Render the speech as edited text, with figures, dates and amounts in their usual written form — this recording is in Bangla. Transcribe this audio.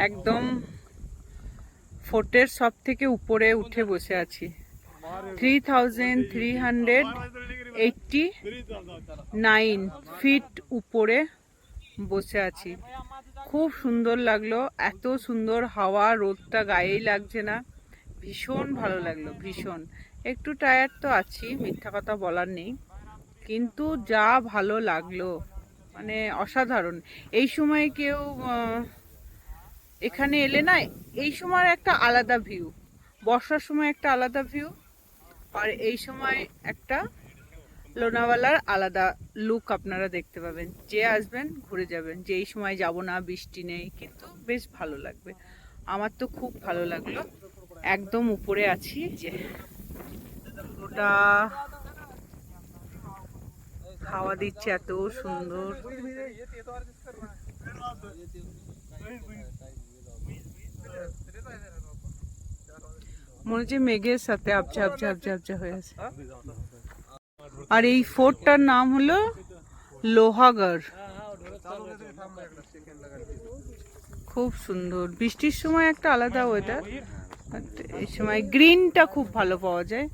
একদম ফোর্টের সব থেকে উপরে উঠে বসে আছি। 3389 ফিট উপরে বসে আছি। খুব সুন্দর লাগলো, এত সুন্দর হাওয়া, রোদটা গায়েই লাগছে না, ভীষণ ভালো লাগলো ভীষণ। একটু টায়ার্ড তো আছি, মিথ্যা কথা বলার নেই, কিন্তু যা ভালো লাগলো মানে অসাধারণ। এই সময় কেউ এখানে এলে না, এই সময় একটা আলাদা ভিউ, বর্ষার সময় একটা আলাদা ভিউ, আর এই সময় একটা লোনাওয়ালার আলাদা লুক আপনারা দেখতে পাবেন। যে আসবেন ঘুরে যাবেন, যে এই সময় যাব না, বৃষ্টি নেই, কিন্তু বেশ ভালো লাগবে। আমার তো খুব ভালো লাগলো। একদম উপরে আছি, যে ওটা হাওয়া দিচ্ছে এত সুন্দর। মনে হচ্ছে মেঘের সাথে আবছা আবছা আবছা আবছা হয়ে আছে। আর এই ফোর্টটার নাম হলো লোহাগড়। খুব সুন্দর, বৃষ্টির সময় একটা আলাদা ওয়েদার, এই সময় গ্রিনটা খুব ভালো পাওয়া যায়।